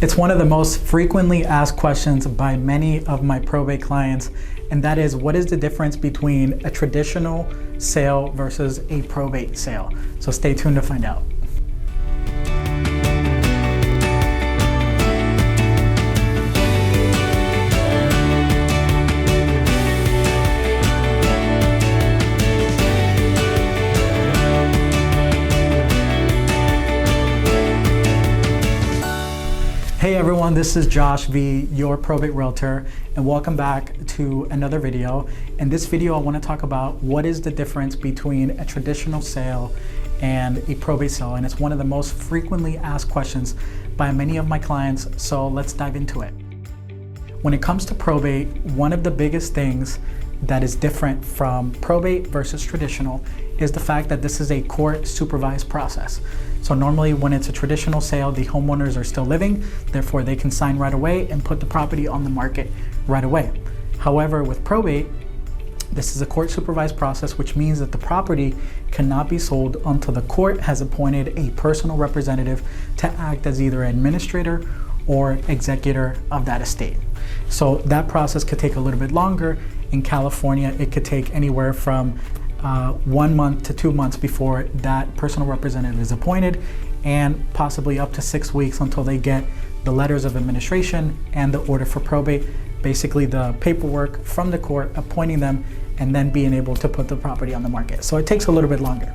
It's one of the most frequently asked questions by many of my probate clients, and that is, what is the difference between a traditional sale versus a probate sale? So stay tuned to find out. Hey everyone, this is Josh V, your probate realtor, and welcome back to another video. In this video, I want to talk about what is the difference between a traditional sale and a probate sale, and it's one of the most frequently asked questions by many of my clients, so let's dive into it. When it comes to probate, one of the biggest things that is different from probate versus traditional is the fact that this is a court-supervised process. So normally when it's a traditional sale, the homeowners are still living, therefore they can sign right away and put the property on the market right away. However, with probate, this is a court-supervised process, which means that the property cannot be sold until the court has appointed a personal representative to act as either administrator or executor of that estate. So that process could take a little bit longer. In California, it could take anywhere from 1 month to 2 months before that personal representative is appointed, and possibly up to 6 weeks until they get the letters of administration and the order for probate, basically the paperwork from the court appointing them and then being able to put the property on the market. So it takes a little bit longer.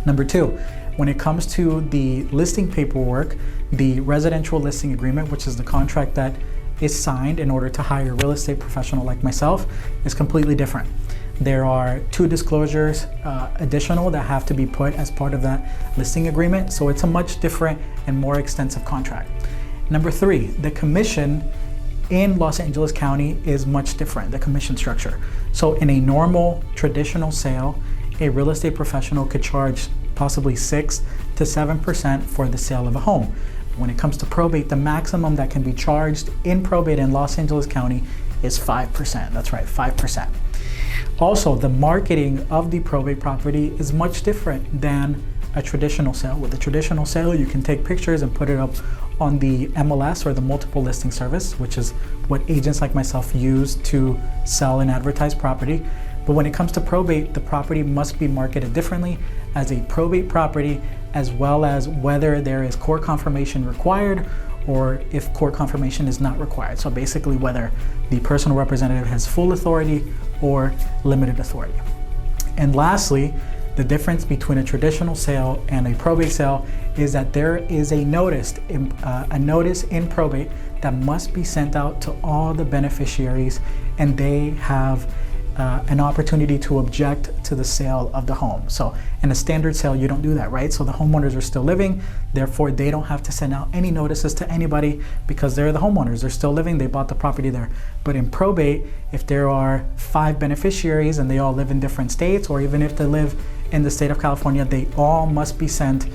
Number two, when it comes to the listing paperwork, the residential listing agreement, which is the contract that is signed in order to hire a real estate professional like myself, is completely different. There are 2 disclosures additional that have to be put as part of that listing agreement, so it's a much different and more extensive contract. Number 3, the commission in Los Angeles County is much different, the commission structure. So in a normal traditional sale, a real estate professional could charge possibly 6 to 7% for the sale of a home. When it comes to probate, the maximum that can be charged in probate in Los Angeles County is 5%. That's right, 5%. Also, the marketing of the probate property is much different than a traditional sale. With a traditional sale, you can take pictures and put it up on the MLS, or the multiple listing service, which is what agents like myself use to sell and advertise property. But when it comes to probate, the property must be marketed differently as a probate property, as well as whether there is court confirmation required or if court confirmation is not required. So basically whether the personal representative has full authority or limited authority. And lastly, the difference between a traditional sale and a probate sale is that there is a notice in probate that must be sent out to all the beneficiaries, and they have an opportunity to object to the sale of the home. So in a standard sale, you don't do that, right? So the homeowners are still living, therefore they don't have to send out any notices to anybody because they're the homeowners, they're still living, they bought the property there. But in probate, if there are 5 beneficiaries and they all live in different states, or even if they live in the state of California, they all must be sent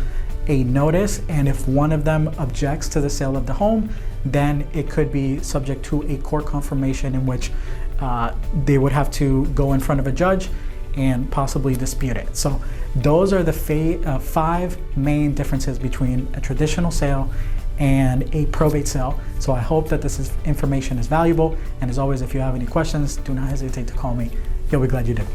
a notice, and if one of them objects to the sale of the home, then it could be subject to a court confirmation in which they would have to go in front of a judge and possibly dispute it. So those are the 5 main differences between a traditional sale and a probate sale. So I hope that this information is valuable, and as always, if you have any questions, do not hesitate to call me. You'll be glad you did.